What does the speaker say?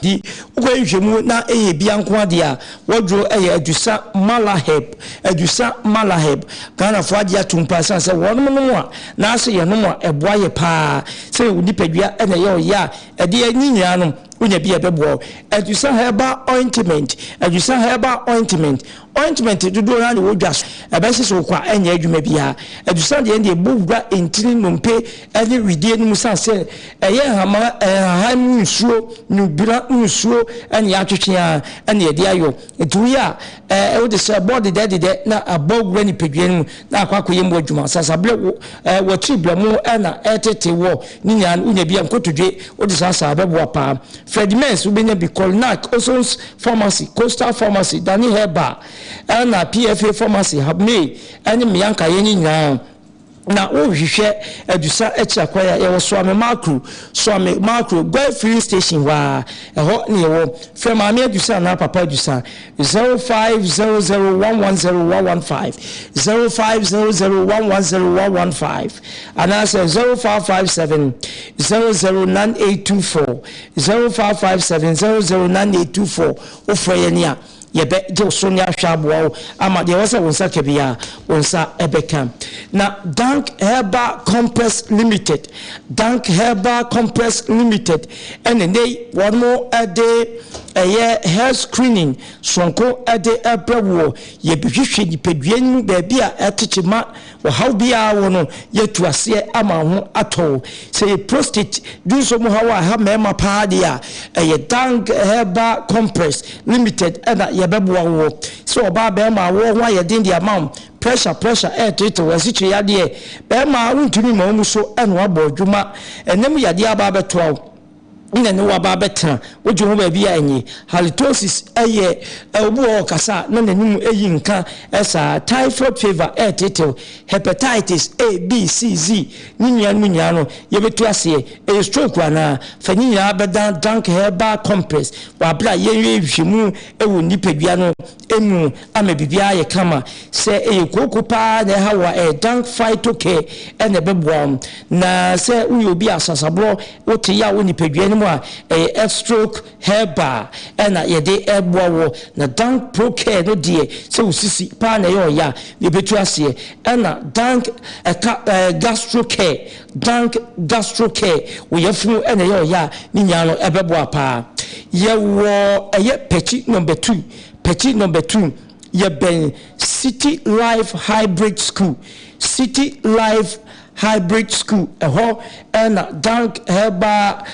di ukwejemu na bianko dia wodro adusa malaheb kana fo adia tumpa san se wono no a na ase ye no a eboa ye pa se nipadua na ye oya ede anyinya no unya bia bebo adusa herbal ointment dodo na wodwa ebese so kwa enya adwuma bia adusa de ende bogwa entini nompe ene widie ni musan se eye hama han nsuo nubira nsuo ene atwetwe ene ye de ayo etuya e wo de se body de na abogwa ni pedua ni na akwakoye mbo adwuma sasable wo triblamu na etete wo ninya unya bia nkotodwe wo de sasa bebo pa Fredimens ubenya bi Colnac Osons Pharmacy Coastal Pharmacy Dani Herba na PFA Pharmacy have me any mianka yenyi nyina na ohwehwe adusa echi akwaya ye wo so ame macro go free station wa eho ne wo from ame adusa na papa adusa 0500110115 0500110115 and answer 0557 009824 0557 009824 ofreyania yebe de sonia hwabo ama de wasa wonsa kebia wonsa ebeka na Dank Herbal Compress Limited and they one more a day hair screening sonko ade ebrewo ye behwehwe dipedua ni baabi a etechema wo how bia wono yetu ase ama ho ato say prostate do so mo hawa ha mema pa dia Dank Herbal Compress Limited and ye beboa wo so ba be ma wo ho ye din dia mam pressure treat was it yade be ma wuntumi ma mu so eno abodwuma enem yade aba beto ina ne waba betra woje ho ba bia anyi halitosis eye obu kasa na nanim eyi nka esa typhoid fever etete hepatitis A B C Z ninya no ye betu ase stroke ana fanyinya abeda Dank Herbal Compress wa bla ye hwemu ewo nipadua no emu ama bibia ye kama se kokopa na hawa Dank Phytocare ene beboam na se uyo bi asasabro wote ya wo nipadua stroke herba ena yede ebowo na Dank Procare no die se usisi pa na yo ya be betu ase ena Dank gastrocare we yafu ena yo ya ni nya no ebebo apa ye wo petit number 2 ye ben City Life Hybrid School eho ena Dank Herbal